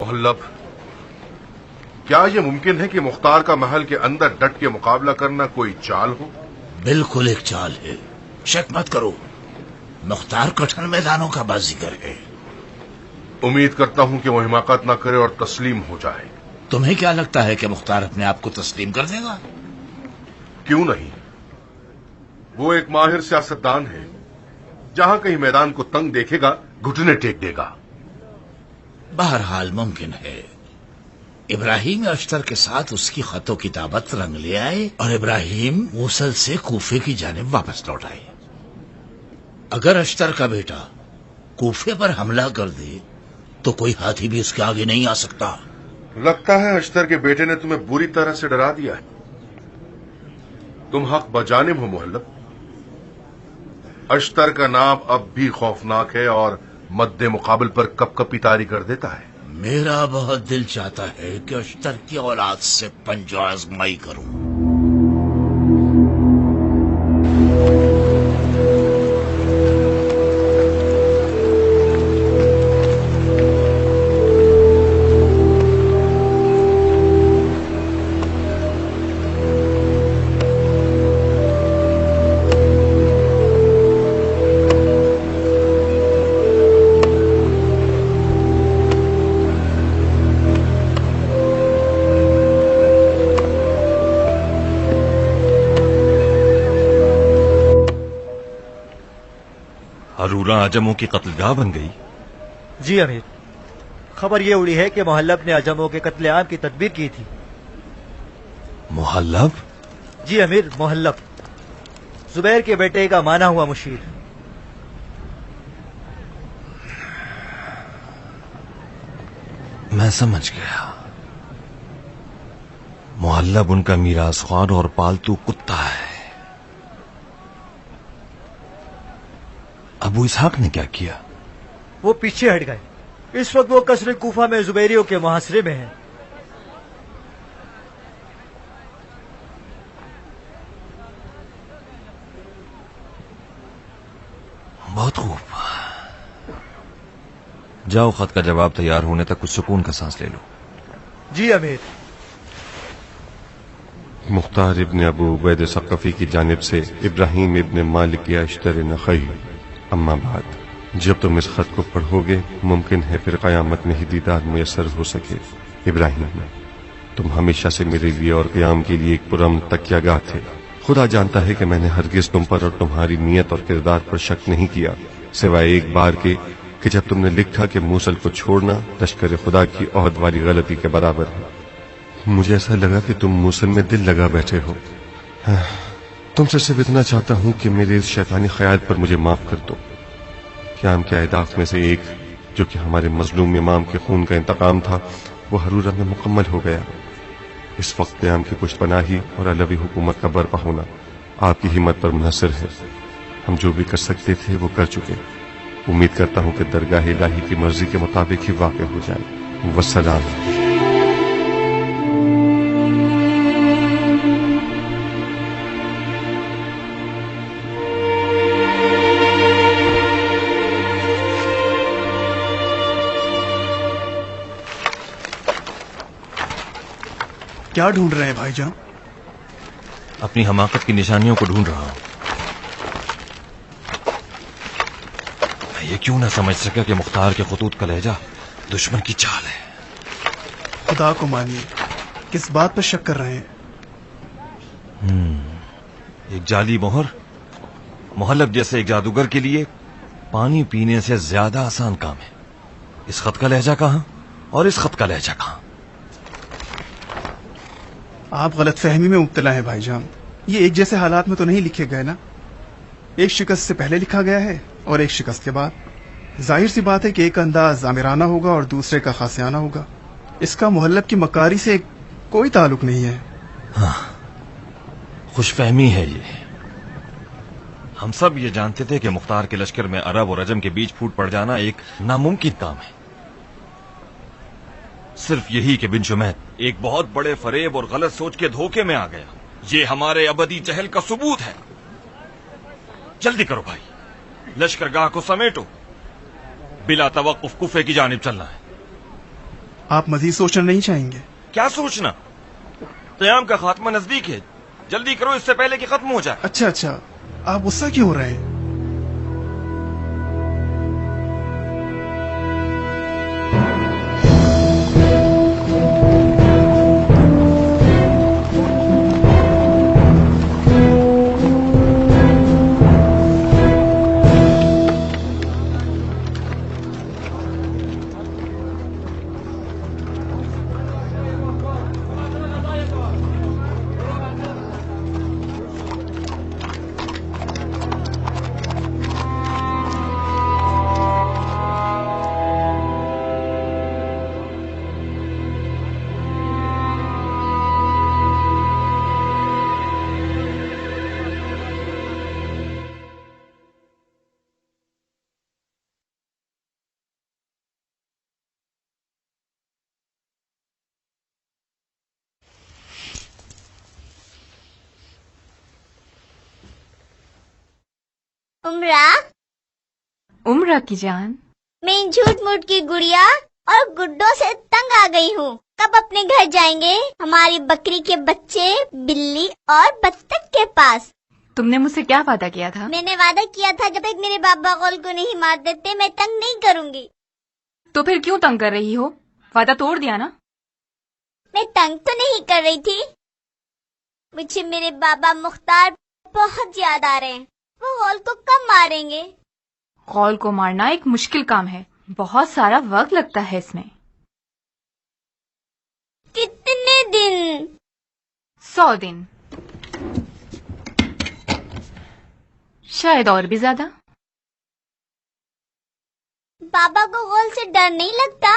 محلب، کیا یہ ممکن ہے کہ مختار کا محل کے اندر ڈٹ کے مقابلہ کرنا کوئی چال ہو؟ بالکل ایک چال ہے، شک مت کرو، مختار کٹھن میدانوں کا بازیگر ہے۔ امید کرتا ہوں کہ وہ حماقت نہ کرے اور تسلیم ہو جائے۔ تمہیں کیا لگتا ہے کہ مختار اپنے آپ کو تسلیم کر دے گا؟ کیوں نہیں، وہ ایک ماہر سیاستدان ہے، جہاں کہیں میدان کو تنگ دیکھے گا گھٹنے ٹیک دے گا۔ بہرحال ممکن ہے ابراہیم اشتر کے ساتھ اس کی خط و کتابت رنگ لے آئے اور ابراہیم موصل سے کوفے کی جانب واپس لوٹ آئے۔ اگر اشتر کا بیٹا کوفے پر حملہ کر دے تو کوئی ہاتھی بھی اس کے آگے نہیں آ سکتا۔ لگتا ہے اشتر کے بیٹے نے تمہیں بری طرح سے ڈرا دیا ہے۔ تم حق بجانب ہو محلب، اشتر کا نام اب بھی خوفناک ہے اور مد مقابل پر کپ کپی طاری کر دیتا ہے۔ میرا بہت دل چاہتا ہے کہ اشتر کی اولاد سے پنجو آزمائی کروں۔ ہرورا اجموں کی قتل گاہ بن گئی؟ جی امیر، خبر یہ اڑی ہے کہ محلب نے اجموں کے قتل عام کی تدبیر کی تھی۔ محلب؟ جی امیر، محلب زبیر کے بیٹے کا مانا ہوا مشیر۔ میں سمجھ گیا، محلب ان کا میراث خوار اور پالتو کتا ہے۔ ابو اسحاق نے کیا کیا؟ وہ پیچھے ہٹ گئے، اس وقت وہ قصر کوفہ میں زبیریوں کے محاصرے میں ہیں۔ بہت خوب، جاؤ خط کا جواب تیار ہونے تک کچھ سکون کا سانس لے لو۔ جی امیر۔ مختار ابن ابو عبید ثقفی کی جانب سے ابراہیم ابن مالک اشتر نخعی، اما بعد، جب تم اس خط کو پڑھو گے ممکن ہے پھر قیامت میں ہی دیدار میسر ہو سکے۔ ابراہیم، تم ہمیشہ سے میرے لیے اور قیام کے لیے ایک پرامن تکیہ گاہ تھے۔ خدا جانتا ہے کہ میں نے ہرگز تم پر اور تمہاری نیت اور کردار پر شک نہیں کیا، سوائے ایک بار کے کہ جب تم نے لکھا کہ موصل کو چھوڑنا لشکر خدا کی عہد والی غلطی کے برابر ہے۔ مجھے ایسا لگا کہ تم موصل میں دل لگا بیٹھے ہو۔ تم سے صرف اتنا چاہتا ہوں کہ میرے اس شیطانی خیال پر مجھے معاف کر دو۔ قیام کے اہداف میں سے ایک، جو کہ ہمارے مظلوم امام کے خون کا انتقام تھا، وہ ہرورہ میں مکمل ہو گیا۔ اس وقت قیام کی پشت پناہی اور علوی حکومت کا برپا ہونا آپ کی ہمت پر منحصر ہے۔ ہم جو بھی کر سکتے تھے وہ کر چکے۔ امید کرتا ہوں کہ درگاہ الہی کی مرضی کے مطابق ہی واقع ہو جائے۔ والسلام۔ کیا ڈھونڈ رہے ہیں بھائی جان؟ اپنی حماقت کی نشانیوں کو ڈھونڈ رہا ہوں۔ میں یہ کیوں نہ سمجھ سکا کہ مختار کے خطوط کا لہجہ دشمن کی چال ہے۔ خدا کو مانیے، کس بات پر شک کر رہے ہیں؟ ایک جعلی مہر محلب جیسے ایک جادوگر کے لیے پانی پینے سے زیادہ آسان کام ہے۔ اس خط کا لہجہ کہاں اور اس خط کا لہجہ کہاں؟ آپ غلط فہمی میں مبتلا ہیں بھائی جان۔ یہ ایک جیسے حالات میں تو نہیں لکھے گئے نا، ایک شکست سے پہلے لکھا گیا ہے اور ایک شکست کے بعد۔ ظاہر سی بات ہے کہ ایک انداز آمرانہ ہوگا اور دوسرے کا خاصیانہ ہوگا۔ اس کا محلب کی مکاری سے کوئی تعلق نہیں ہے۔ ہاں، خوش فہمی ہے یہ۔ ہم سب یہ جانتے تھے کہ مختار کے لشکر میں عرب اور عجم کے بیچ پھوٹ پڑ جانا ایک ناممکن کام ہے۔ صرف یہی کہ بن شمید ایک بہت بڑے فریب اور غلط سوچ کے دھوکے میں آ گیا، یہ ہمارے ابدی جہل کا ثبوت ہے۔ جلدی کرو بھائی، لشکر گاہ کو سمیٹو، بلا توقف کوفے کی جانب چلنا ہے۔ आप मजीद सोचना नहीं चाहेंगे? क्या सोचना? क़याम का खात्मा नजदीक है, जल्दी करो इससे पहले कि खत्म हो जाए। अच्छा अच्छा, आप गुस्सा क्यों हो रहे हैं? उम्रा की जान, मैं इन झूठ मूठ की गुड़िया और गुड्डों से तंग आ गई हूँ। कब अपने घर जाएंगे? हमारी बकरी के बच्चे बिल्ली और बत्तख के पास। तुमने मुझसे क्या वादा किया था? मैंने वादा किया था जब तक मेरे बाबा कौल को नहीं मार देते मैं तंग नहीं करूँगी। तो फिर क्यों तंग कर रही हो? वादा तोड़ दिया ना? मैं तंग तो नहीं कर रही थी, मुझे मेरे बाबा मुख्तार बहुत याद आ रहे हैं। वो कौल को कब मारेंगे? कौल को मारना एक मुश्किल काम है, बहुत सारा वक्त लगता है इसमें। कितने दिन? 100 दिन, शायद और भी ज्यादा। बाबा को कौल से डर नहीं लगता?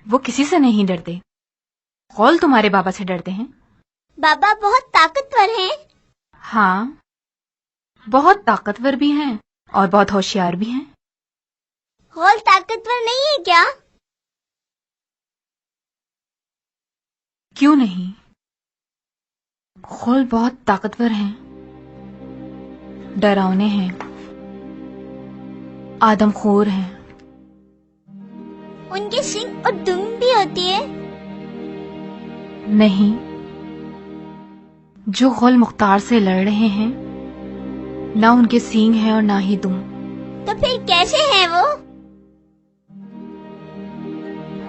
वो किसी से नहीं डरते, कौल तुम्हारे बाबा से डरते हैं। बाबा बहुत ताकतवर हैं। हाँ, बहुत ताकतवर भी हैं और बहुत होशियार भी हैं। कौल ताकतवर नहीं है क्या? क्यों नहीं, कौल बहुत ताकतवर हैं, डरावने हैं, आदमखोर हैं। उनके सींग और दुम भी होती है। नहीं, जो कौल मुख्तार से लड़ रहे हैं ना उनके सींग हैं और ना ही दुम। तो फिर कैसे हैं वो?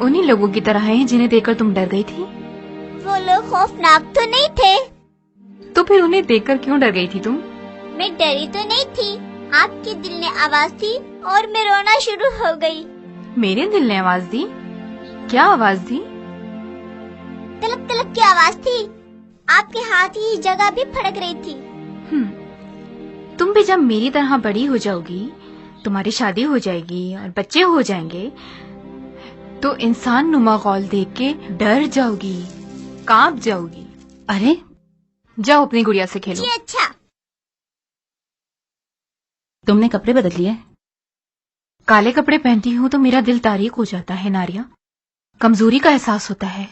उन्हीं लोगों की तरह हैं जिन्हें देखकर तुम डर गई थी। वो लोग खौफनाक तो नहीं थे। तो फिर उन्हें देखकर क्यों डर गई थी तुम? मैं डरी तो नहीं थी, आपके दिल ने आवाज दी और मैं रोना शुरू हो गई। मेरे दिल ने आवाज दी? क्या आवाज दी? तलक तलक की आवाज थी। आपके हाथ की जगह भी फड़क रही थी। तुम भी जब मेरी तरह बड़ी हो जाओगी, तुम्हारी शादी हो जाएगी और बच्चे हो जाएंगे, तो इंसान नुमा कौल देख के डर जाओगी, कांप जाओगी। अरे जाओ अपनी गुड़िया से खेलो। जी अच्छा। तुमने कपड़े बदल लिए? काले कपड़े पहनती हूँ तो मेरा दिल तारीक हो जाता है नारिया, कमजोरी का एहसास होता है।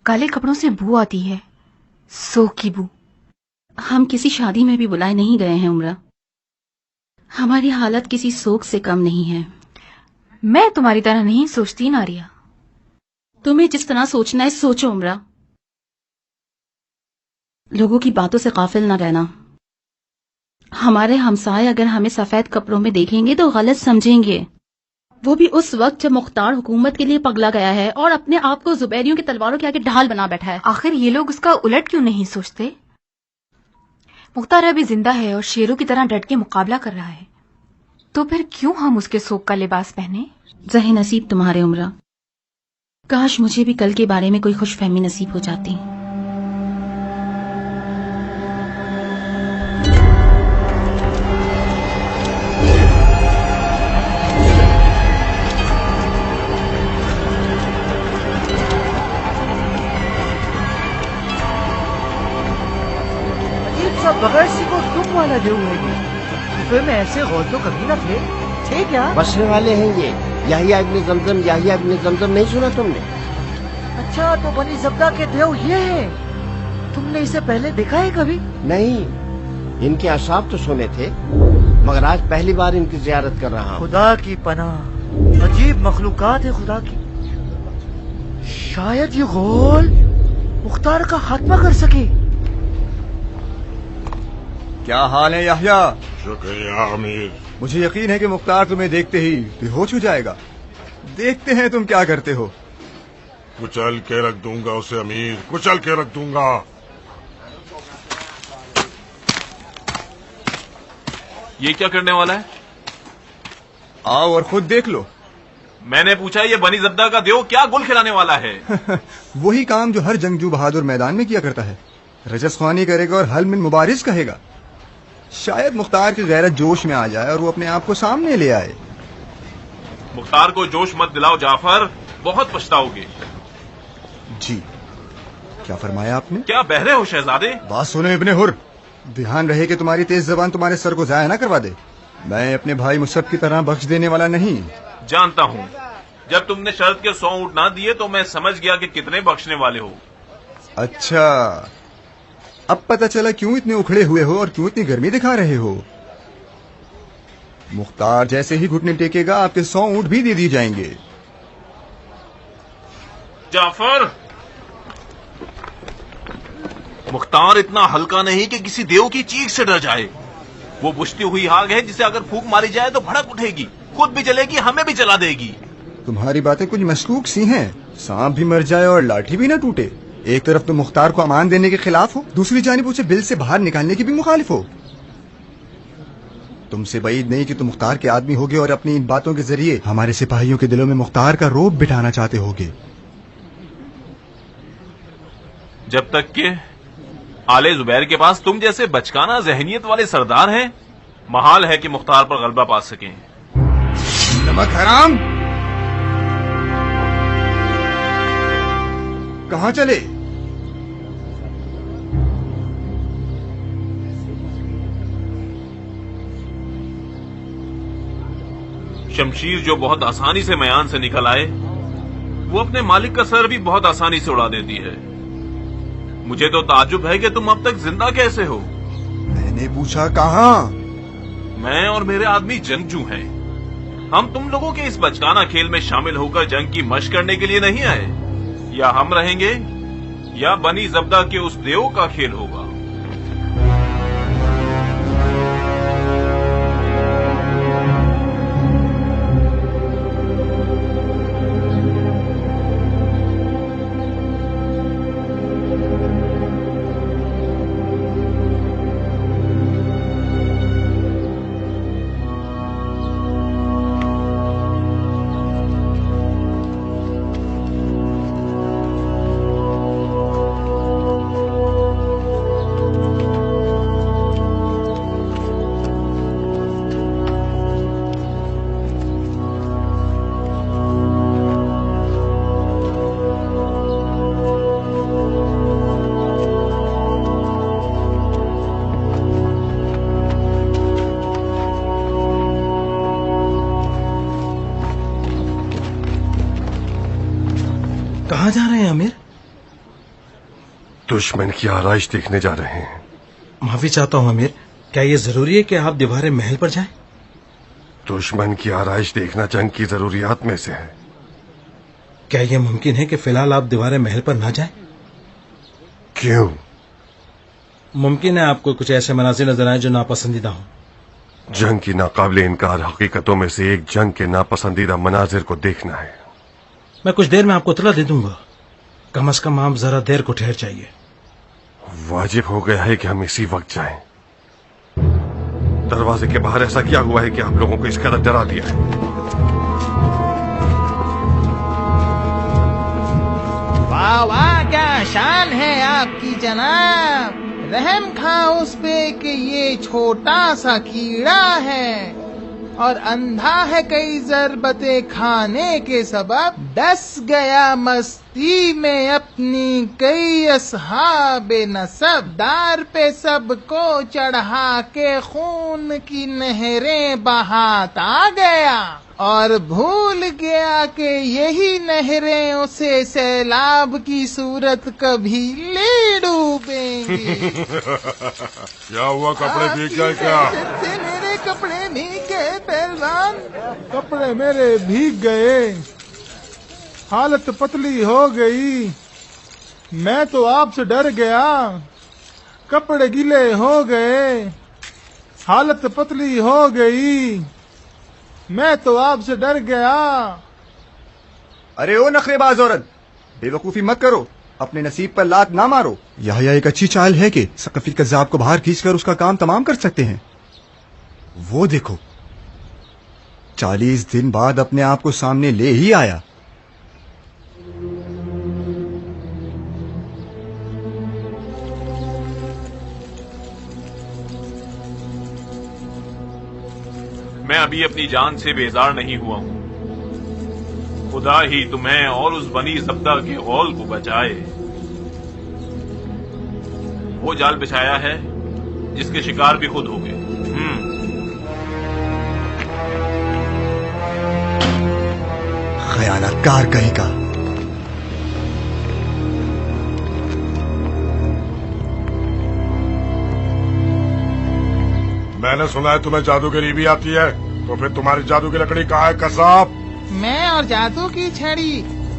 काले कपड़ों से बू आती है, सोख की बू। हम किसी शादी में भी बुलाए नहीं गए हैं उम्रा। हमारी हालत किसी सोख से कम नहीं है। मैं तुम्हारी तरह नहीं सोचती नारिया। तुम्हें जिस तरह सोचना है सोचो उम्रा। लोगों की बातों से गाफिल न रहना। हमारे हमसाए अगर हमें सफेद कपड़ों में देखेंगे तो गलत समझेंगे, वो भी उस वक्त जब मुख्तार हुकूमत के लिए पगला गया है और अपने आप को जुबैरियों की तलवारों के आगे ढाल बना बैठा है। आखिर ये लोग उसका उलट क्यों नहीं सोचते? मुख्तार अभी जिंदा है और शेरों की तरह डट के मुकाबला कर रहा है, तो फिर क्यों हम उसके सोख का लिबास पहने? ज़हे नसीब तुम्हारे उम्रा। काश मुझे भी कल के बारे में कोई खुशफहमी नसीब हो जाती। बगैर सी को तुम वाला जो हुए कुफे में ऐसे गौर तो कभी न थे क्या? बसने वाले हैं ये याहिया इब्ने ज़मज़म। याहिया इब्ने ज़मज़म नहीं सुना तुमने? अच्छा, तो बनी ज़ब्दा के देव ये है। तुमने इसे पहले देखा है कभी? नहीं, इनके असाब तो सुने थे, मगर आज पहली बार इनकी ज़ियारत कर रहा हूँ। खुदा की पनाह, अजीब मखलूकात है खुदा की। شاید یہ غول مختار کا خاتمہ کر سکے. کیا حال ہے یحییٰ؟ شکریہ امیر. مجھے یقین ہے کہ مختار تمہیں دیکھتے ہی بے ہوش ہو جائے گا. دیکھتے ہیں تم کیا کرتے ہو. کچل کے رکھ دوں گا اسے امیر، کچل کے رکھ دوں گا. یہ کیا کرنے والا ہے؟ آؤ اور خود دیکھ لو. میں نے پوچھا یہ بنی زبدہ کا دیو کیا گل کھلانے والا ہے؟ وہی کام جو ہر جنگجو بہادر میدان میں کیا کرتا ہے. رجس خوانی کرے گا اور حل من مبارز کہے گا. شاید مختار کی غیرت جوش میں آ جائے اور وہ اپنے آپ کو سامنے لے آئے. مختار کو جوش مت دلاؤ جعفر، بہت پچھتاؤ گے. جی کیا فرمایا آپ نے؟ کیا بہرے ہو شہزادے؟ بات سنو ابن حر، دھیان رہے کہ تمہاری تیز زبان تمہارے سر کو ضائع نہ کروا دے. میں اپنے بھائی مصعب کی طرح بخش دینے والا نہیں. جانتا ہوں، جب تم نے شرط کے 100 اونٹ نہ دیے تو میں سمجھ گیا کہ کتنے بخشنے والے ہو. اچھا، اب پتہ چلا کیوں اتنے اکھڑے ہوئے ہو اور کیوں اتنی گرمی دکھا رہے ہو. مختار جیسے ہی گھٹنے ٹیکے گا آپ کے 100 اونٹ بھی دے دی جائیں گے. جعفر، مختار اتنا ہلکا نہیں کہ کسی دیو کی چیخ سے ڈر جائے. وہ بجھتی ہوئی آگ ہے جسے اگر پھونک ماری جائے تو بھڑک اٹھے گی، خود بھی جلے گی، ہمیں بھی جلا دے گی. تمہاری باتیں کچھ مشکوک سی ہیں. سانپ بھی مر جائے اور لاٹھی بھی نہ ٹوٹے. ایک طرف تم مختار کو امان دینے کے خلاف ہو، دوسری جانب اسے بل سے باہر نکالنے کی بھی مخالف ہو. تم سے بعید نہیں کہ تم مختار کے آدمی ہوگے اور اپنی ان باتوں کے ذریعے ہمارے سپاہیوں کے دلوں میں مختار کا رعب بٹھانا چاہتے ہوگے. جب تک کہ آل زبیر کے پاس تم جیسے بچکانہ ذہنیت والے سردار ہیں، محال ہے کہ مختار پر غلبہ پا سکیں. نمک حرام، کہاں چلے؟ شمشیر جو بہت آسانی سے میان سے نکل آئے، وہ اپنے مالک کا سر بھی بہت آسانی سے اڑا دیتی ہے. مجھے تو تعجب ہے کہ تم اب تک زندہ کیسے ہو. میں نے پوچھا کہاں؟ میں اور میرے آدمی جنگجو ہیں. ہم تم لوگوں کے اس بچکانہ کھیل میں شامل ہو کر جنگ کی مشق کرنے کے لیے نہیں آئے. یا ہم رہیں گے یا بنی زبدہ کے اس دیو کا کھیل ہوگا. کہاں جا رہے ہیں امیر؟ دشمن کی آرائش دیکھنے جا رہے ہیں. معافی چاہتا ہوں امیر، کیا یہ ضروری ہے کہ آپ دیوار محل پر جائیں؟ دشمن کی آرائش دیکھنا جنگ کی ضروریات میں سے ہے. کیا یہ ممکن ہے کہ فی الحال آپ دیوار محل پر نہ جائیں؟ کیوں؟ ممکن ہے آپ کو کچھ ایسے مناظر نظر آئے جو ناپسندیدہ ہوں. جنگ کی ناقابل انکار حقیقتوں میں سے ایک جنگ کے ناپسندیدہ مناظر کو دیکھنا ہے. میں کچھ دیر میں آپ کو اطلاع دے دوں گا. کم از کم آپ ذرا دیر کو ٹھہر جائیے. واجب ہو گیا ہے کہ ہم اسی وقت جائیں. دروازے کے باہر ایسا کیا ہوا ہے کہ آپ لوگوں کو اس قدر ڈرا دیا ہے؟ واہ واہ، کیا شان ہے آپ کی جناب. رحم کھا اس پہ کہ یہ چھوٹا سا کیڑا ہے اور اندھا ہے کئی ضربتیں کھانے کے سبب. ڈس گیا مستی میں اپنی کئی اصحاب نسب. دار پہ سب کو چڑھا کے خون کی نہریں بہاتا گیا اور بھول گیا کہ یہی نہریں اسے سیلاب کی صورت کبھی لے ڈوبیں گی. کیا ہوا، کپڑے بھیگ گئے کیا؟ میرے کپڑے بھیگ گئے پہلوان، کپڑے میرے بھیگ گئے. हालत पतली हो गई। मैं तो आपसे डर गया, कपड़े गीले हो गए, हालत पतली हो गई। मैं तो आपसे डर गया। अरे ओ नखरेबाज औरत, बेवकूफी मत करो, अपने नसीब पर लात ना मारो। यह एक अच्छी चाल है कि सकफी कज़्ज़ाब को बाहर खींचकर उसका काम तमाम कर सकते हैं। वो देखो, 40 दिन बाद अपने आप को सामने ले ही आया। मैं अभी अपनी जान से बेजार नहीं हुआ हूं। खुदा ही तुम्हें और उस बनी ज़ब्दा के गौल को बचाए। वो जाल बिछाया है जिसके शिकार भी खुद हो गए। खयानतकार कहेगा। मैंने सुना है तुम्हें जादूगरी भी आती है, तो फिर तुम्हारी जादू की लकड़ी कहाँ है कसाब? मैं और जादू की छड़ी,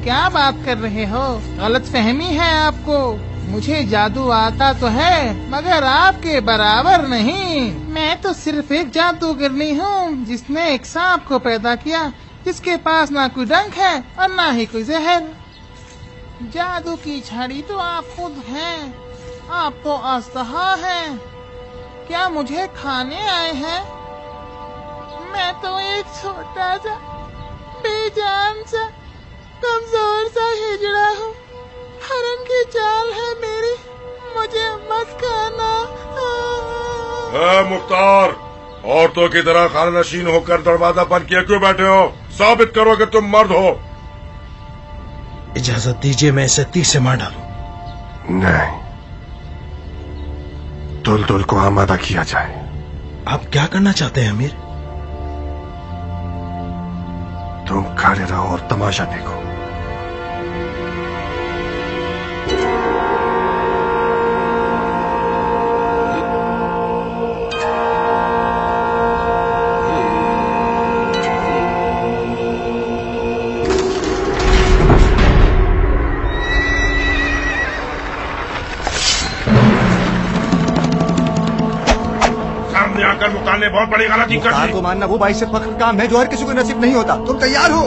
क्या बात कर रहे हो? गलत फहमी है आपको। मुझे जादू आता तो है, मगर आपके बराबर नहीं। मैं तो सिर्फ एक जादूगरनी हूँ जिसने एक सांप को पैदा किया, जिसके पास ना कोई डंक है और ना ही कोई जहर। जादू की छड़ी तो आप खुद हैं। आप तो अस्तहा हैं। क्या मुझे खाने आए हैं? मैं तो एक छोटा सा, बेजान सा, कमजोर सा हिजड़ा हूँ। हरम की चाल है मेरी, मुझे मत खाना। मुख्तार, औरतों की तरह खाना नशीन होकर दरवाजा बंद किए क्यों बैठे हो? साबित करो कि तुम मर्द हो। इजाजत दीजिए, मैं इसे 30 से मार डालूं। नहीं, दुलदुल को आमादा किया जाए। आप क्या करना चाहते हैं अमीर? तुम खड़े रहो और तमाशा देखो। मुख्तार ने बहुत बड़ी गलती कर दी। को मानना वो बाइस से फख्र काम है जो हर किसी को नसीब नहीं होता। तुम तैयार हो?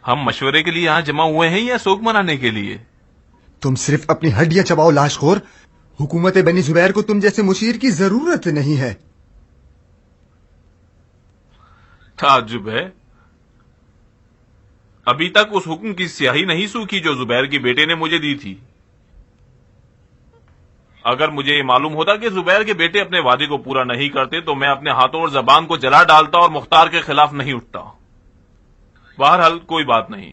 हम मशवरे के लिए यहाँ जमा हुए हैं या शोक मनाने के लिए? तुम सिर्फ अपनी हड्डियां चबाओ लाशखोर। हुकूमत बनी जुबैर को तुम जैसे मुशीर की जरूरत नहीं है। ताज्जुब है, अभी तक उस हुक्म की स्याही नहीं सूखी जो जुबैर के बेटे ने मुझे दी थी। अगर मुझे ये मालूम होता कि जुबैर के बेटे अपने वादे को पूरा नहीं करते तो मैं अपने हाथों और जबान को जला डालता और मुख्तार के खिलाफ नहीं उठता। बहरहाल कोई बात नहीं,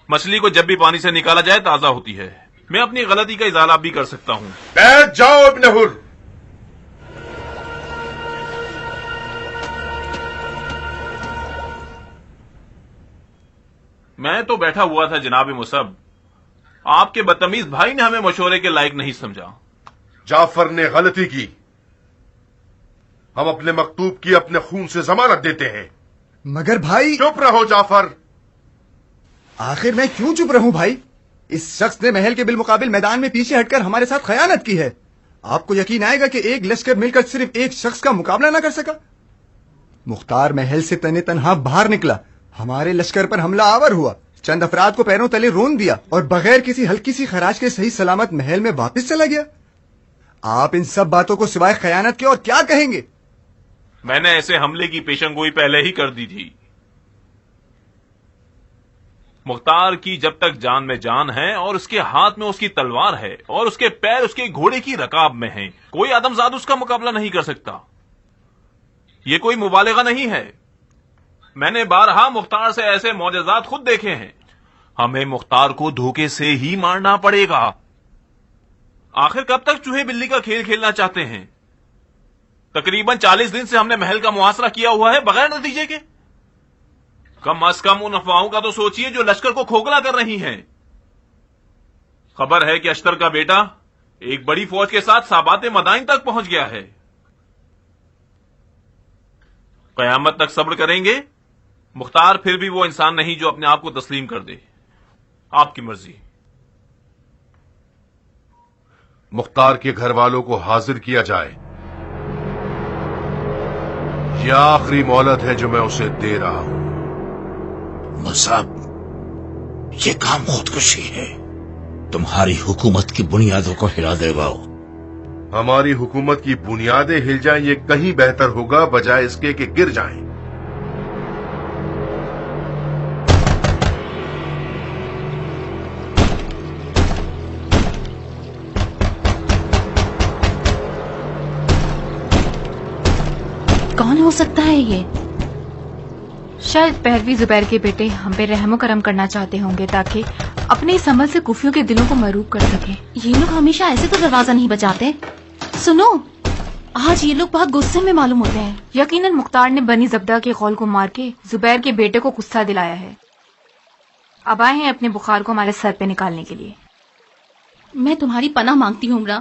मछली को जब भी पानी से निकाला जाए ताजा होती है। मैं अपनी गलती का इजाला भी कर सकता हूं। बैठ जाओ इब्न हुर। میں تو بیٹھا ہوا تھا جناب مصعب، آپ کے بدتمیز بھائی نے ہمیں مشورے کے لائق نہیں سمجھا۔ جعفر نے غلطی کی، ہم اپنے مکتوب کی اپنے خون سے ضمانت دیتے ہیں۔ مگر بھائی چپ رہو جعفر۔ آخر میں کیوں چپ رہوں بھائی؟ اس شخص نے محل کے بالمقابل میدان میں پیچھے ہٹ کر ہمارے ساتھ خیانت کی ہے۔ آپ کو یقین آئے گا کہ ایک لشکر مل کر صرف ایک شخص کا مقابلہ نہ کر سکا؟ مختار محل سے تنے تنہا باہر نکلا، ہمارے لشکر پر حملہ آور ہوا، چند افراد کو پیروں تلے رون دیا اور بغیر کسی ہلکی سی خراج کے صحیح سلامت محل میں واپس چلا گیا۔ آپ ان سب باتوں کو سوائے خیانت کے اور کیا کہیں گے؟ میں نے ایسے حملے کی پیشن گوئی پہلے ہی کر دی تھی۔ مختار کی جب تک جان میں جان ہے اور اس کے ہاتھ میں اس کی تلوار ہے اور اس کے پیر اس کے گھوڑے کی رکاب میں ہیں، کوئی آدمزاد اس کا مقابلہ نہیں کر سکتا۔ یہ کوئی مبالغہ نہیں ہے، میں نے بارہا مختار سے ایسے معجزات خود دیکھے ہیں۔ ہمیں مختار کو دھوکے سے ہی مارنا پڑے گا۔ آخر کب تک چوہے بلی کا کھیل کھیلنا چاہتے ہیں؟ تقریباً 40 دن سے ہم نے محل کا محاصرہ کیا ہوا ہے بغیر نتیجے کے۔ کم از کم ان افواہوں کا تو سوچئے جو لشکر کو کھوکھلا کر رہی ہیں۔ خبر ہے کہ اشتر کا بیٹا ایک بڑی فوج کے ساتھ سابات مدائن تک پہنچ گیا ہے۔ قیامت تک صبر کریں گے؟ مختار پھر بھی وہ انسان نہیں جو اپنے آپ کو تسلیم کر دے۔ آپ کی مرضی۔ مختار کے گھر والوں کو حاضر کیا جائے، یہ آخری مہلت ہے جو میں اسے دے رہا ہوں۔ مصعب، یہ کام خودکشی ہے، تمہاری حکومت کی بنیادوں کو ہلا دے گا۔ ہماری حکومت کی بنیادیں ہل جائیں یہ کہیں بہتر ہوگا بجائے اس کے کہ گر جائیں۔ کون ہو سکتا ہے یہ؟ شاید پہلوی زبیر کے بیٹے ہم پہ رحم و کرم کرنا چاہتے ہوں گے تاکہ اپنے اس عمل سے کوفیوں کے دلوں کو مروب کر سکیں۔ یہ لوگ ہمیشہ ایسے تو دروازہ نہیں بچاتے۔ سنو، آج یہ لوگ بہت غصے میں معلوم ہوتے ہیں۔ یقیناً مختار نے بنی زبدہ کے قول کو مار کے زبیر کے بیٹے کو غصہ دلایا ہے۔ اب آئے ہیں اپنے بخار کو ہمارے سر پہ نکالنے کے لیے۔ میں تمہاری پناہ مانگتی ہوں عمرہ،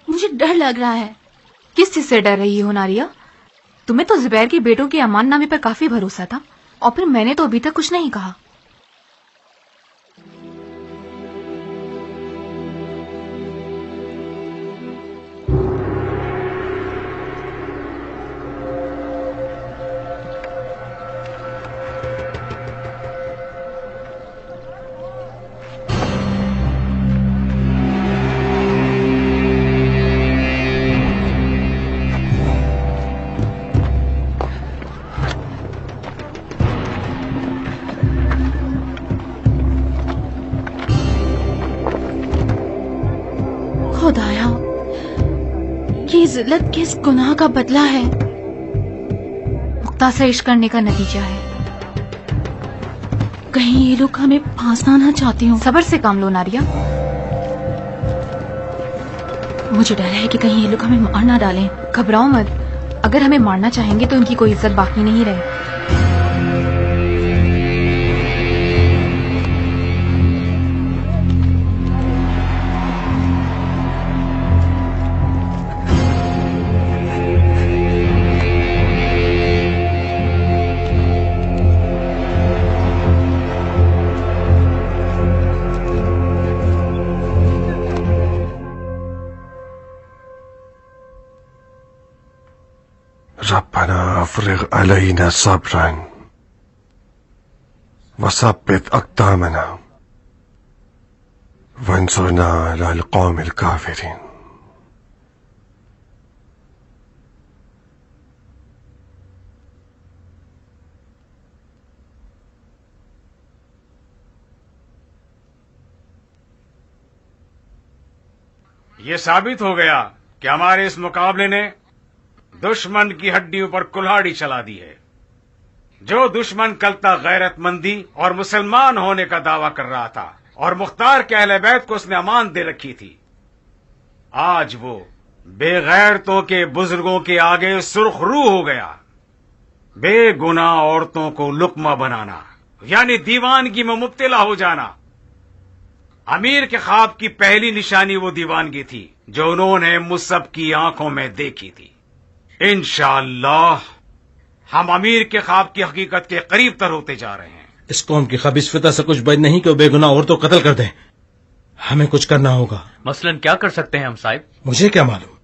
مجھے ڈر لگ رہا ہے۔ کس چیز سے ڈر رہی ہو ناریہ؟ تمہیں تو زبیر کے بیٹوں کے امان نامے پر کافی بھروسہ تھا، اور پھر میں نے تو ابھی تک کچھ نہیں کہا۔ خدایا، یہ ذلت کس گناہ کا بدلہ ہے؟ مختار سے عشق کرنے کا نتیجہ ہے۔ کہیں یہ لوگ ہمیں پھانسنا نہ چاہتے ہوں۔ صبر سے کام لو ناریہ۔ مجھے ڈر ہے کہ کہیں یہ لوگ ہمیں مار نہ ڈالیں۔ گھبراؤ مت، اگر ہمیں مارنا چاہیں گے تو ان کی کوئی عزت باقی نہیں رہے۔ ربنا افرغ علينا صبرا وثبت اقدامنا وانصرنا على القوم الكافرين۔ یہ ثابت ہو گیا کہ ہمارے اس مقابلے نے دشمن کی ہڈیوں پر کلہاڑی چلا دی ہے۔ جو دشمن کل تک غیرت مندی اور مسلمان ہونے کا دعویٰ کر رہا تھا اور مختار کے اہل بیت کو اس نے امان دے رکھی تھی، آج وہ بے غیرتوں کے بزرگوں کے آگے سرخ رو ہو گیا۔ بے گناہ عورتوں کو لقمہ بنانا यानी दीवानगी में मुब्तला हो जाना। अमीर के ख्वाब की पहली निशानी वो दीवानगी थी जो उन्होंने मुझ सब की आंखों में देखी थी। इंशाअल्लाह हम अमीर के ख्वाब की हकीकत के करीब तर होते जा रहे हैं। इस कौम की खबीस फिता से कुछ बच नहीं कि वो बेगुनाह औरतों को कत्ल कर दें। हमें कुछ करना होगा। मसलन क्या कर सकते हैं हम साहिब? मुझे क्या मालूम,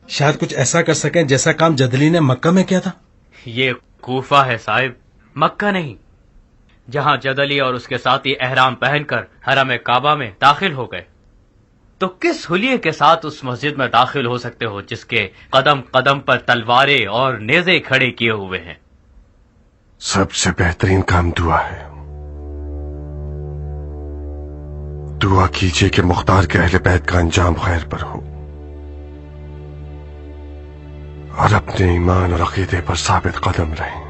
शायद कुछ ऐसा कर सकें जैसा काम जदली ने मक्का में किया था। ये कूफा है साहिब, मक्का नहीं, जहां जदली और उसके साथी एहराम पहनकर हरम काबा में दाखिल हो गए। तो किस हुलिये के साथ उस मस्जिद में दाखिल हो सकते हो जिसके कदम कदम पर तलवारें और नेज़े खड़े किए हुए हैं? सबसे बेहतरीन काम दुआ है। दुआ कीजिए कि मुख्तार के अहले बैत का अंजाम खैर पर हो और अपने ईमान और अकीदे पर साबित कदम रहें।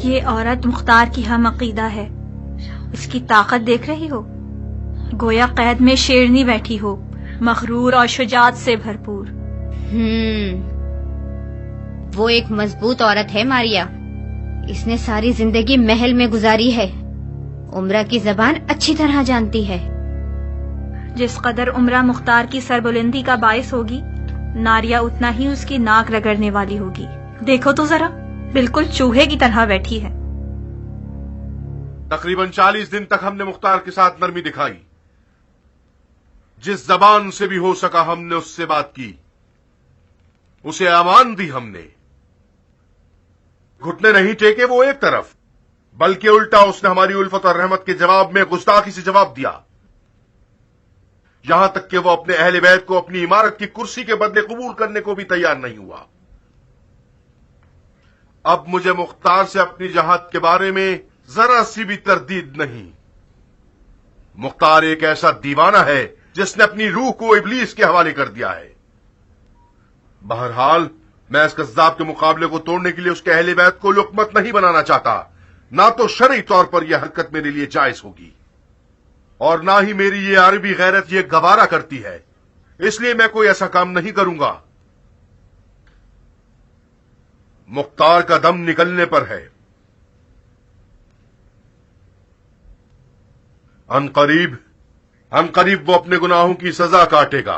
ये औरत मुख्तार की हम अकीदा है। इसकी ताकत देख रही हो, गोया कैद में शेरनी बैठी हो, मगरूर और शुजात से भरपूर। वो एक मजबूत औरत है मारिया। इसने सारी जिंदगी महल में गुजारी है। उम्रा की जबान अच्छी तरह जानती है। जिस कदर उम्रा मुख्तार की सरबुलंदी का बायस होगी, नारिया उतना ही उसकी नाक रगड़ने वाली होगी। देखो तो जरा, बिल्कुल चूहे की तरह बैठी है। तकरीबन 40 दिन तक हमने मुख्तार के साथ नरमी दिखाई। जिस जबान से भी हो सका हमने उससे बात की, उसे अमान दी हमने। घुटने नहीं टेके वो एक तरफ, बल्कि उल्टा उसने हमारी उल्फत और रहमत के जवाब में गुस्ताखी से जवाब दिया। यहां तक कि वो अपने अहले बैत को अपनी इमारत की कुर्सी के बदले कबूल करने को भी तैयार नहीं हुआ। अब मुझे मुख्तार से अपनी जहाद के बारे में जरा सी भी तरदीद नहीं। मुख्तार एक ऐसा दीवाना है जिसने अपनी रूह को इब्लीस के हवाले कर दिया है। बहरहाल मैं इस कज़्ज़ाब के मुकाबले को तोड़ने के लिए उसके अहले बैत को लुकमत नहीं बनाना चाहता। ना तो शरई तौर पर यह हरकत मेरे लिए जायज होगी और ना ही मेरी ये अरबी गैरत ये गवारा करती है। इसलिए मैं कोई ऐसा काम नहीं करूंगा। मुख्तार का दम निकलने पर है। अनकरीब वो अपने गुनाहों की सजा काटेगा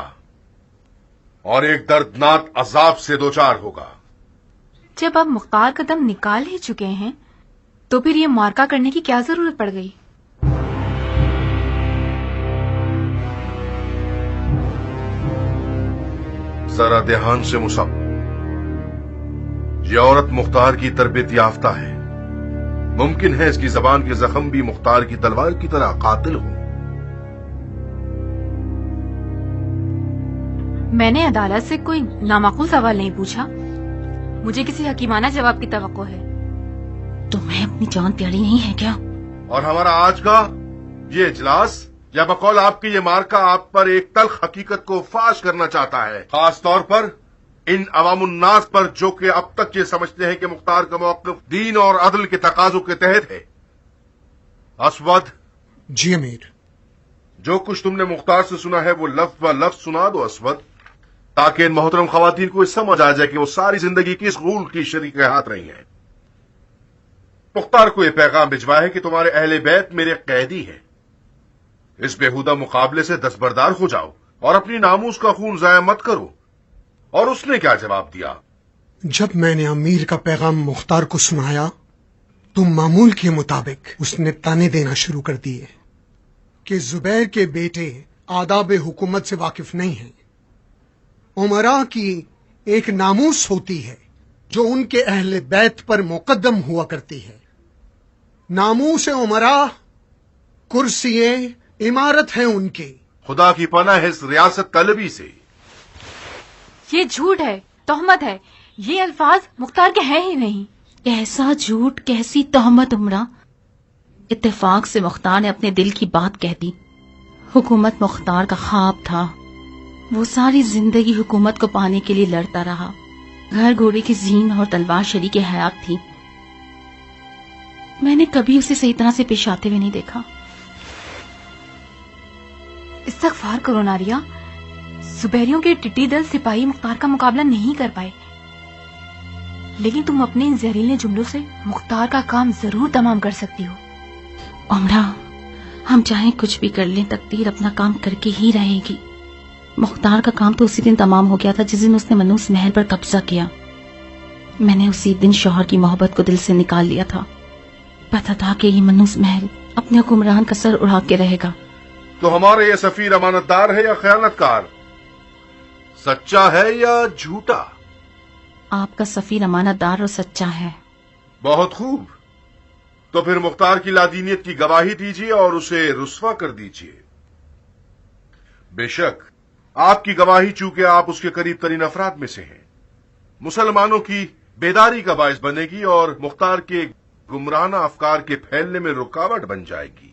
और एक दर्दनाक अजाब से दोचार होगा। जब अब मुख्तार का दम निकाल ही चुके हैं, तो फिर ये मार्का करने की क्या जरूरत पड़ गई? जरा ध्यान से मुसब, ये औरत मुख्तार की तरबियत याफ्ता है। मुमकिन है इसकी जबान के जख्म भी मुख्तार की तलवार की तरह कातिल हो। मैंने अदालत से कोई नामाकूल सवाल नहीं पूछा। मुझे किसी हकीमाना जवाब की तवक्को है। तुम्हें अपनी जान प्यारी नहीं है क्या? और हमारा आज का ये इजलास या बकौल आपकी ये मार्का आप पर एक तल्ख हकीकत को फाश करना चाहता है, खास तौर पर इन अवामुन्नास पर जो कि अब तक ये समझते हैं कि मुख्तार का मौक़िफ़ दीन और अदल के तकाजों के तहत है। असवद। जी अमीर। जो कुछ तुमने मुख्तार से सुना है वो लफ्ज ब लफ्ज सुना दो असवद, ताकि इन मोहतरम खवातीन को समझ आ जाए कि वो सारी जिंदगी किस गूल की शरीक हाथ रही हैं। मुख्तार को यह पैगाम भिजवाया है कि तुम्हारे अहले बैत मेरे कैदी हैं। इस बेहुदा मुकाबले से दस्तबरदार हो जाओ और अपनी नामूस का खून जाया मत करो। और उसने क्या जवाब दिया? जब मैंने अमीर का पैगाम मुख्तार को सुनाया तो मामूल के मुताबिक उसने ताने देना शुरू कर दिए कि जुबैर के बेटे आदाब हुकूमत से वाकिफ नहीं हैं। उमरा की एक नामूस होती है जो उनके अहले बैत पर मुकद्दम हुआ करती है। नामूस उमरा कुर्सिए इमारत है उनकी। खुदा की पनाह है इस रियासत तलबी से। ये झूठ है, तोहमत है। ये अल्फाज मुख्तार के हैं ही नहीं। कैसा झूठ, कैसी तोहमत उमरा? اتفاق سے مختار نے اپنے دل کی بات کہہ دی۔ حکومت مختار کا خواب تھا، وہ ساری زندگی حکومت کو پانے کے لیے لڑتا رہا۔ گھر گھوڑے کی زین اور تلوار شریک حیات تھی۔ میں نے کبھی اسے صحیح طرح سے پیش آتے ہوئے نہیں دیکھا۔ استغفار کرو ناریا، زبیریوں کے ٹٹی دل سپاہی مختار کا مقابلہ نہیں کر پائے، لیکن تم اپنے ان زہریلے جملوں سے مختار کا کام ضرور تمام کر سکتی ہو۔ عمرہ، ہم چاہیں کچھ بھی کر لیں، تقدیر اپنا کام کر کے ہی رہے گی۔ مختار کا کام تو اسی دن تمام ہو گیا تھا جس دن اس نے منوس محل پر قبضہ کیا۔ میں نے اسی دن شوہر کی محبت کو دل سے نکال لیا تھا۔ پتا تھا کہ یہ منوس محل اپنے حکمران کا سر اڑا کے رہے گا۔ تو ہمارے یہ سفیر امانت دار ہے یا خیانت کار؟ سچا ہے یا جھوٹا؟ آپ کا سفیر امانت دار اور سچا ہے۔ بہت خوب، تو پھر مختار کی لادینیت کی گواہی دیجیے اور اسے رسوا کر دیجیے۔ بے شک آپ کی گواہی چونکہ آپ اس کے قریب ترین افراد میں سے ہیں، مسلمانوں کی بیداری کا باعث بنے گی اور مختار کے گمراہانہ افکار کے پھیلنے میں رکاوٹ بن جائے گی۔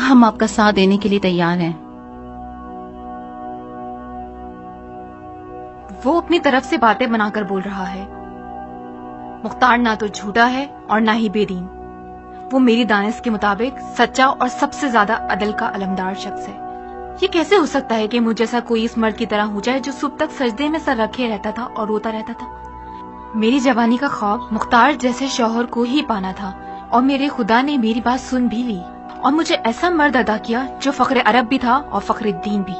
ہم آپ کا ساتھ دینے کے لیے تیار ہیں۔ وہ اپنی طرف سے باتیں بنا کر بول رہا ہے۔ مختار نہ تو جھوٹا ہے اور نہ ہی بے دین، وہ میری دانش کے مطابق سچا اور سب سے زیادہ عدل کا علمدار شخص ہے۔ یہ کیسے ہو سکتا ہے کہ مجھ جیسا کوئی اس مرد کی طرح ہو جائے جو صبح تک سجدے میں سر رکھے رہتا تھا اور روتا رہتا تھا؟ میری جوانی کا خواب مختار جیسے شوہر کو ہی پانا تھا، اور میرے خدا نے میری بات سن بھی لی اور مجھے ایسا مرد عطا کیا جو فخر عرب بھی تھا اور فخر الدین بھی۔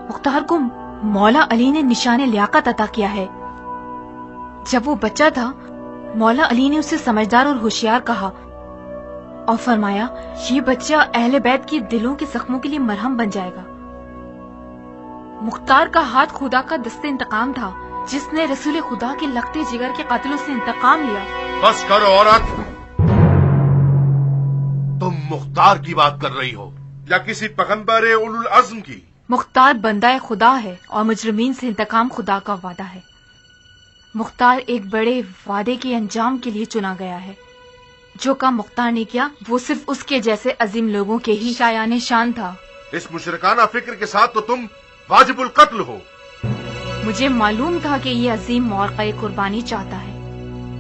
مختار کو مولا علی نے نشان لیاقت عطا کیا ہے۔ جب وہ بچہ تھا، مولا علی نے اسے سمجھدار اور ہوشیار کہا اور فرمایا یہ بچہ اہل بیت کی دلوں کے زخموں کے لیے مرہم بن جائے گا۔ مختار کا ہاتھ خدا کا دست انتقام تھا جس نے رسول خدا کے لگتے جگر کے قاتلوں سے انتقام لیا۔ بس کرو عورت، تم مختار کی بات کر رہی ہو یا کسی پیغمبر اولو العزم کی؟ مختار بندہ خدا ہے اور مجرمین سے انتقام خدا کا وعدہ ہے۔ مختار ایک بڑے وعدے کے انجام کے لیے چنا گیا ہے۔ جو کام مختار نے کیا وہ صرف اس کے جیسے عظیم لوگوں کے ہی شایان شان تھا۔ اس مشرکانہ فکر کے ساتھ تو تم واجب القتل ہو۔ مجھے معلوم تھا کہ یہ عظیم موقع قربانی چاہتا ہے۔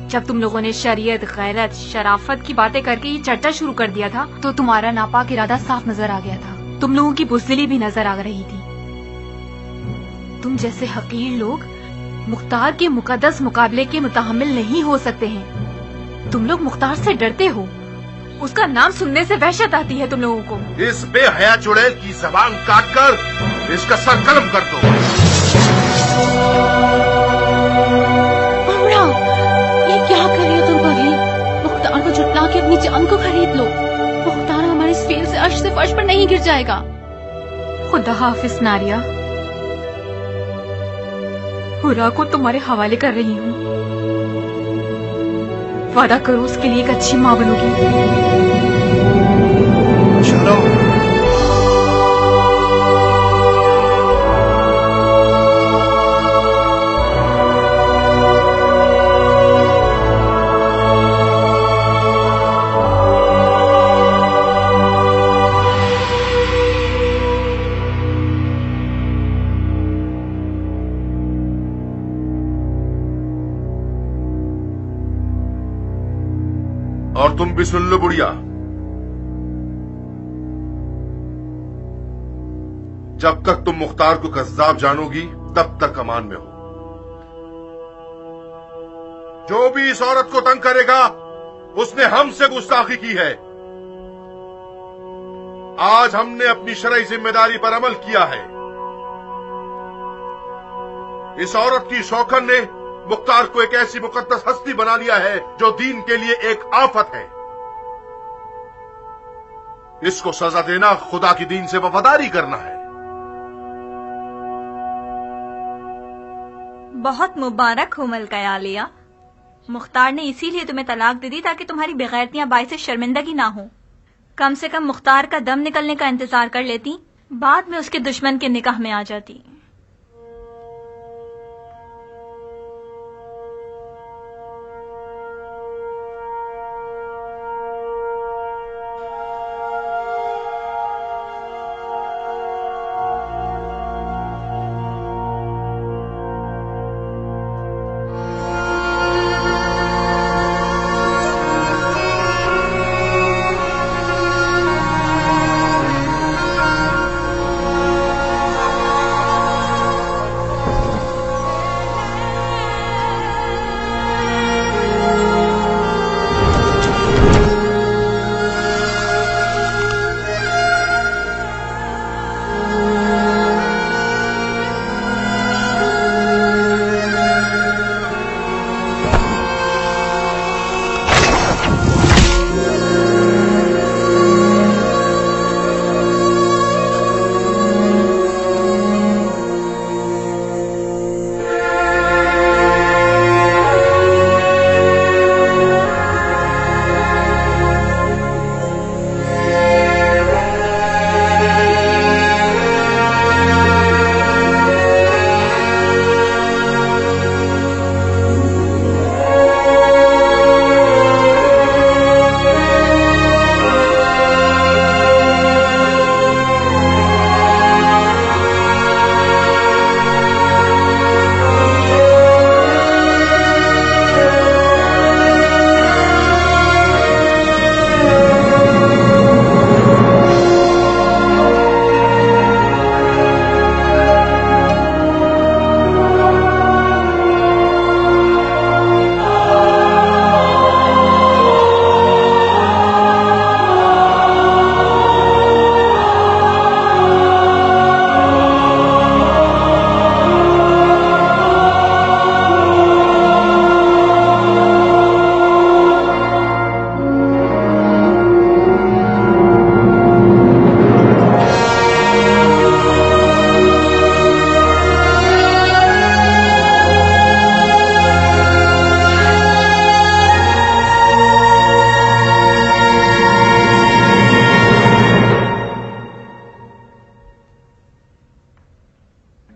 جب تم لوگوں نے شریعت، غیرت، شرافت کی باتیں کر کے یہ چرچا شروع کر دیا تھا تو تمہارا ناپاک ارادہ صاف نظر آ گیا تھا۔ تم لوگوں کی بزدلی بھی نظر آ رہی تھی۔ تم جیسے حقیر لوگ مختار کے مقدس مقابلے کے متحمل نہیں ہو سکتے ہیں۔ تم لوگ مختار سے ڈرتے ہو، اس کا نام سننے سے وحشت آتی ہے تم لوگوں کو۔ اس بے حیا چڑیل کی زبان کاٹ کر اس کا سر قلم کر دو۔ عمرہ، یہ کیا کر رہی ہو تم پگلی؟ مختار کو جھٹلا کے اپنی جان کو خرید لو۔ مختار ہمارے اس فیل سے عرش سے فرش پر نہیں گر جائے گا۔ خدا حافظ ناریا، ہرا کو تمہارے حوالے کر رہی ہوں۔ وعدہ کرو اس کے لیے ایک اچھی ماں بنو گی۔ چلو اور تم بھی سن لو بڑھیا، جب تک تم مختار کو کذاب جانو گی تب تک امان میں ہو۔ جو بھی اس عورت کو تنگ کرے گا اس نے ہم سے گستاخی کی ہے۔ آج ہم نے اپنی شرعی ذمہ داری پر عمل کیا ہے۔ اس عورت کی شوکن نے مختار کو ایک ایسی مقدس ہستی بنا لیا ہے جو دین کے لیے ایک آفت ہے۔ اس کو سزا دینا خدا کی دین سے وفاداری کرنا ہے۔ بہت مبارک ہو ملکہ عالیہ، مختار نے اسی لیے تمہیں طلاق دے دی تاکہ تمہاری بغیرتیاں باعث شرمندگی نہ ہوں۔ کم سے کم مختار کا دم نکلنے کا انتظار کر لیتی، بعد میں اس کے دشمن کے نکاح میں آ جاتی۔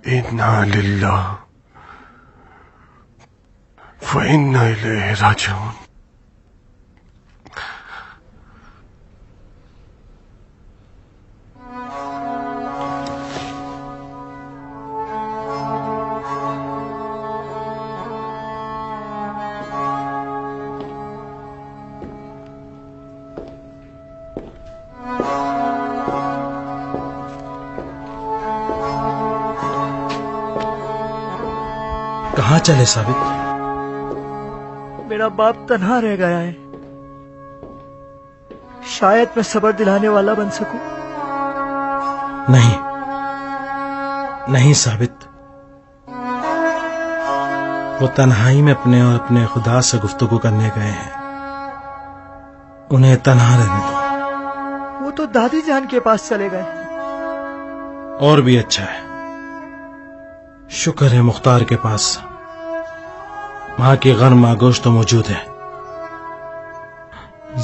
इन्ना लिल्लाह व इन्ना इलैहि राजिऊन। कहाँ चले साबित? मेरा बाप तन्हा रह गया है, शायद मैं सब्र दिलाने वाला बन सकूं। नहीं नहीं साबित, वो तन्हाई में अपने और अपने खुदा से गुफ्तगू करने गए हैं, उन्हें तन्हा रहने दो। वो तो दादी जान के पास चले गए। और भी अच्छा है, शुक्र है मुख्तार के पास माँ की गर्म आगोश तो मौजूद है।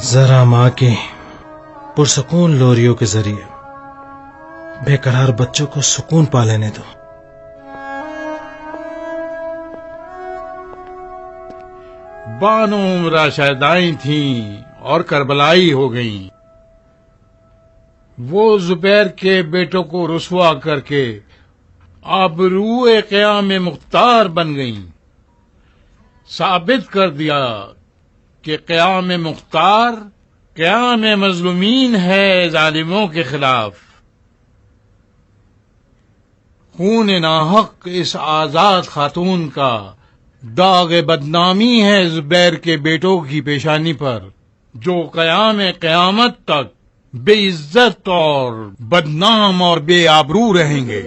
जरा माँ की पुरसकून लोरियों के जरिए बेकरार बच्चों को सुकून पा लेने दो। बानो उम्रा शायदाई थीं और करबलाई हो गईं। वो जुबैर के बेटों को रुसवा करके आबरूए क़याम मुख्तार बन गईं। साबित कर दिया कि क़याम मुख्तार क़याम मज़लूमीन है जालिमों के खिलाफ। खून नाहक इस आजाद खातून का दाग बदनामी है जुबैर के बेटों की पेशानी पर, जो क़याम क़यामत तक बेइज्जत और बदनाम और बेआबरू रहेंगे।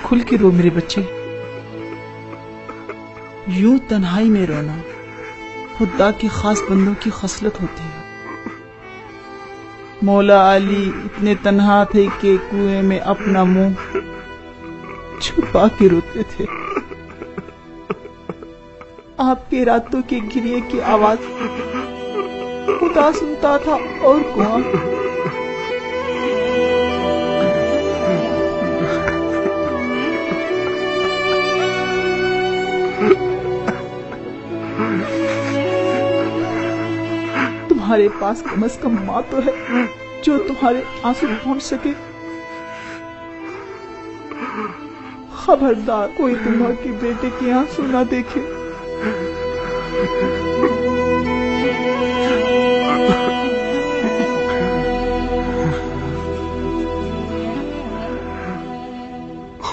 खुल के रो मेरे बच्चे, यूं तन्हाई में रोना खुदा के खास बंदों की खसलत होती है। मौला अली इतने तन्हा थे कि कुएं में अपना मुंह छुपा के रोते थे। आपके रातों के गिरिए की आवाज खुदा सुनता था और कौन। तुम्हारे पास कम से कम माँ तो है जो तुम्हारे आंसू पहुंच सके। खबरदार कोई तुम्हारे बेटे के आंसू ना देखे।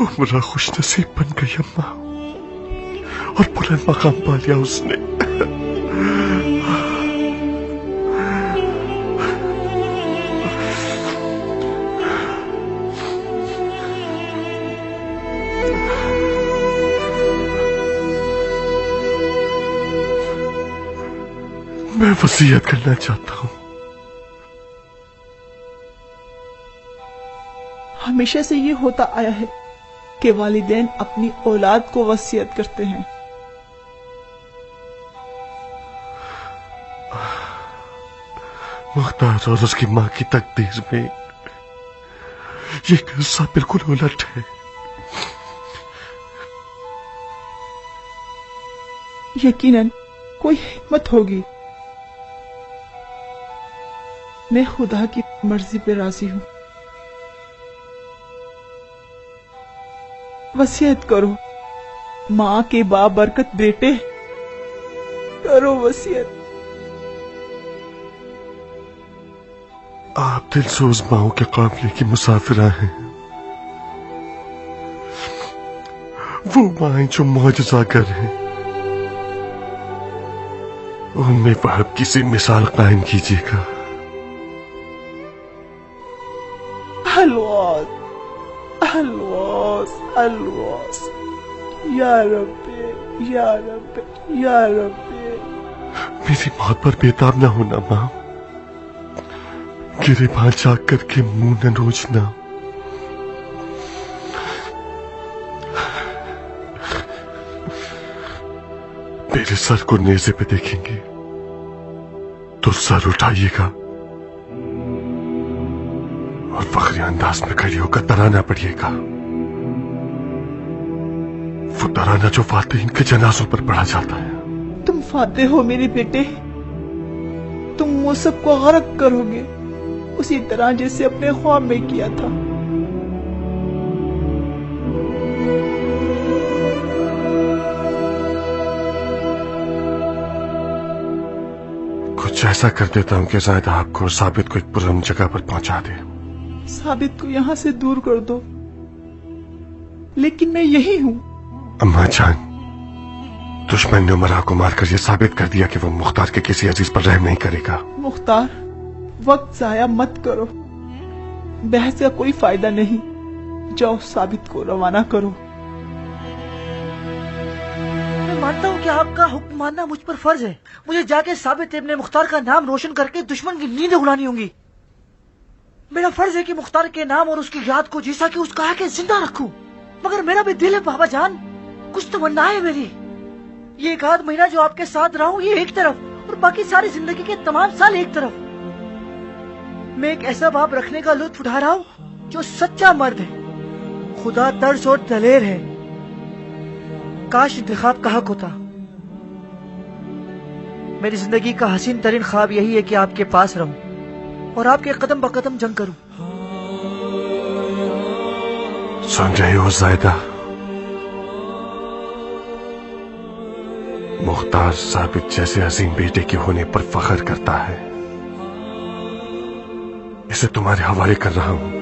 उम्रा खुश नसीब बन गई अम्मा, और बुलंद मकाम पा लिया उसने। मैं वसीयत करना चाहता हूं। हमेशा से ये होता आया है कि वालिदैन अपनी औलाद को वसीयत करते हैं। मुख्तार और उसकी मां की तकदीर में ये किस्सा बिल्कुल उलट है। यकीनन कोई हिकमत होगी। मैं खुदा की मर्जी पे राजी हूं। वसीयत करो। माँ के बाबरकत बेटे, करो वसीयत। आप दिलसोज माओ के काफिले की मुसाफिरा हैं। वो माएं जो मौजज़ागर हैं, उनमें वहब की सी मिसाल कायम कीजिएगा। अलवास, अलवास, अलवास, या रब्बे, या रब्बे, या रब्बे। मेरी मौत पर बेताब न होना माँ, गिरेबान जाग करके मुंह न नोचना। मेरे सर को नेज़े पे देखेंगे तो सर उठाइएगा और फखरी अंदाज में खड़ी होकर तराना पड़िएगा। वो तराना जो फातिहीन के जनाजों पर पढ़ा जाता है। तुम फाते हो मेरे बेटे, तुम वो सबको गरक करोगे उसी तरह जैसे अपने ख्वाब में किया था। कुछ ऐसा कर देता हूं कि ज़ायदा आपको और साबित को एक पुरअमन जगह पर पहुंचा दे। साबित को यहाँ से दूर कर दो, लेकिन मैं यही हूँ। अम्मा जान, दुश्मन ने उमरा को मारकर यह साबित कर दिया कि वो मुख्तार के किसी अजीज पर रहम नहीं करेगा। मुख्तार, वक्त जाया मत करो, बहस का कोई फायदा नहीं। जाओ साबित को रवाना करो। मैं मानता हूँ कि आपका हुक्म मानना मुझ पर फर्ज है। मुझे जाके साबित इब्ने मुख्तार का नाम रोशन करके दुश्मन की नींदें उड़ानी होंगी। मेरा फर्ज है कि मुख्तार के नाम और उसकी याद को जैसा कि उसका है कि जिंदा रखूं। मगर मेरा भी दिल है बाबा जान, कुछ तमन्ना है मेरी। ये एक आध महीना जो आपके साथ रहा हूँ ये एक तरफ, और बाकी सारी जिंदगी के तमाम साल एक तरफ। मैं एक ऐसा बाप रखने का लुत्फ उठा रहा हूँ जो सच्चा मर्द है, खुदा तर्स और दलेर है। काश इंतखाब का हक होता। मेरी जिंदगी का हसीन तरीन ख्वाब यही है कि आपके पास रहूं और आपके कदम ब कदम जंग करूं। सुन रहे हो ज़ायदा? मुख्तार साबित जैसे अजीम बेटे के होने पर फख्र करता है। इसे तुम्हारे हवाले कर रहा हूं।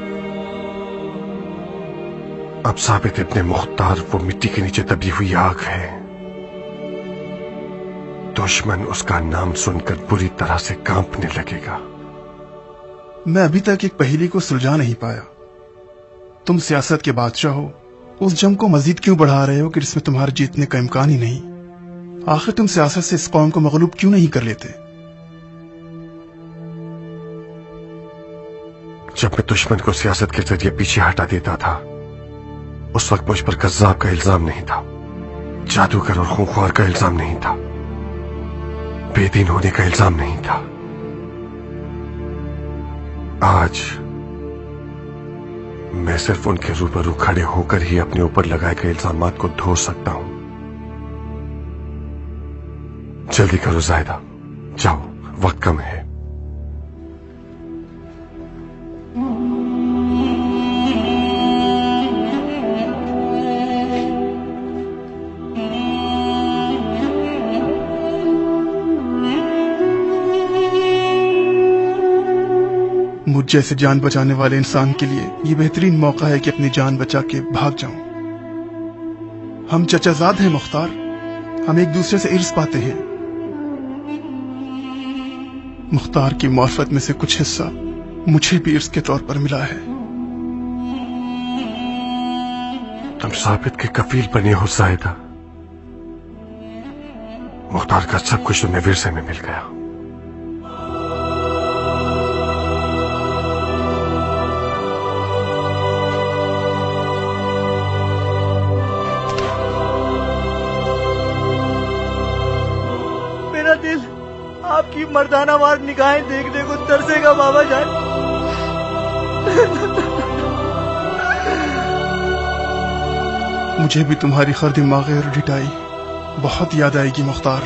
अब साबित इब्ने मुख्तार वो मिट्टी के नीचे दबी हुई आग है। दुश्मन उसका नाम सुनकर बुरी तरह से कांपने लगेगा। मैं अभी तक एक पहेली को सुलझा नहीं पाया। तुम सियासत के बादशाह हो, उस जंग को मजीद क्यों बढ़ा रहे हो कि जिसमें तुम्हारे जीतने का इम्कान ही नहीं? आखिर तुम सियासत से इस कौम को मगलूब क्यों नहीं कर लेते? जब मैं दुश्मन को सियासत के जरिए पीछे हटा देता था, उस वक्त मुझ पर कज़्ज़ाब का इल्जाम नहीं था, जादूगर और खूंखार का इल्जाम नहीं था, बेदीन होने का इल्जाम नहीं था। आज मैं सिर्फ उनके रूबरू खड़े होकर ही अपने ऊपर लगाए गए इल्जामात को धो सकता हूं। जल्दी करो ज़ायदा, जाओ, वक्त कम है। मुझ जैसे जान बचाने वाले इंसान के लिए ये बेहतरीन मौका है कि अपनी जान बचा के भाग जाऊं। हम चचाजाद हैं मुख्तार, हम एक दूसरे से इर्स पाते हैं। मुख्तार की मार्फत में से कुछ हिस्सा मुझे भी इर्स के तौर पर मिला है। तुम साबित के कफील बने हो ज़ायदा। मुख्तार का सब कुछ तुम्हें विरसे में मिल गया। मेरा दिल आपकी मर्दानावार निगाहें देखने को तरसेगा बाबा जान। मुझे भी तुम्हारी खर्द माग़े और डिटाई बहुत याद आएगी मुख्तार।